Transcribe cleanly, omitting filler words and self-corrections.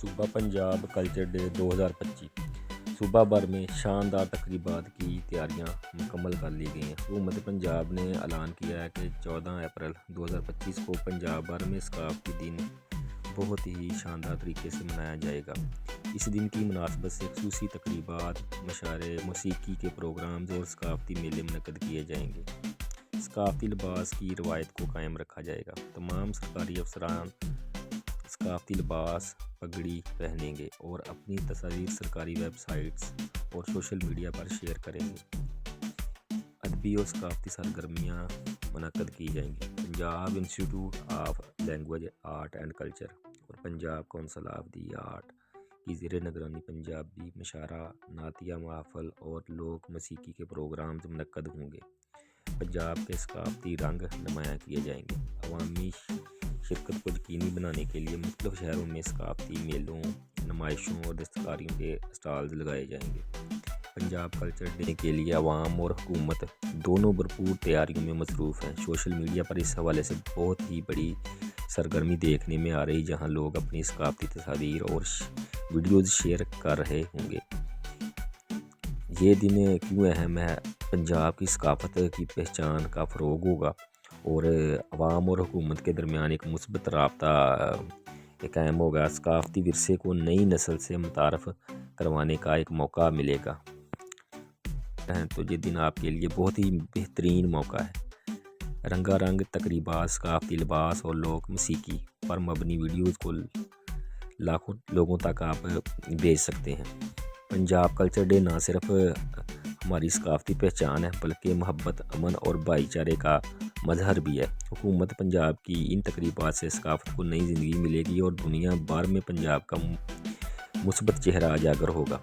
صوبہ Punjab culture day 2025 صوبہ بھر میں شاندار تقریبات کی تیاریاں مکمل کر لی گئی ہیں۔ حکومت پنجاب نے اعلان کیا ہے کہ 14 اپریل 2025 کو پنجاب بھر میں ثقافتی دن بہت ہی شاندار طریقے سے منایا جائے گا۔ اس دن کی مناسبت سے خصوصی تقریبات، مشاعرے، موسیقی کے پروگرامز اور ثقافتی میلے منعقد کیے جائیں گے۔ ثقافتی لباس کی روایت کو قائم رکھا جائے گا۔ تمام سرکاری افسران ثقافتی لباس پگڑی پہنیں گے اور اپنی تصاویر سرکاری ویب سائٹس اور سوشل میڈیا پر شیئر کریں گے۔ ادبی اور ثقافتی سرگرمیاں منعقد کی جائیں گی۔ Punjab institute of language art and culture اور Punjab council of the art کی زیر نگرانی پنجابی مشاعرہ، نعتیہ محفل اور لوک موسیقی کے پروگرامز منعقد ہوں گے۔ پنجاب کے ثقافتی رنگ نمایاں کیے جائیں گے۔ عوامی شرکت کو یقینی بنانے کے لیے مختلف شہروں میں ثقافتی میلوں، نمائشوں اور دستکاریوں کے اسٹالز لگائے جائیں گے۔ پنجاب کلچر ڈے کے لیے عوام اور حکومت دونوں بھرپور تیاریوں میں مصروف ہیں۔ سوشل میڈیا پر اس حوالے سے بہت ہی بڑی سرگرمی دیکھنے میں آ رہی، جہاں لوگ اپنی ثقافتی تصاویر اور ویڈیوز شیئر کر رہے ہوں گے۔ یہ دن کیوں اہم ہے؟ پنجاب کی ثقافت کی پہچان کا فروغ ہوگا اور عوام اور حکومت کے درمیان ایک مثبت رابطہ قائم ہوگا۔ ثقافتی ورثے کو نئی نسل سے متعارف کروانے کا ایک موقع ملے گا۔ تو یہ دن آپ کے لیے بہت ہی بہترین موقع ہے۔ رنگا رنگ تقریبات، ثقافتی لباس اور لوک موسیقی پر مبنی ویڈیوز کو لاکھوں لوگوں تک آپ بھیج سکتے ہیں۔ پنجاب کلچر ڈے نہ صرف ہماری ثقافتی پہچان ہے، بلکہ محبت، امن اور بھائی چارے کا مظہر بھی ہے۔ حکومت پنجاب کی ان تقریبات سے ثقافت کو نئی زندگی ملے گی اور دنیا بھر میں پنجاب کا مثبت چہرہ اجاگر ہوگا۔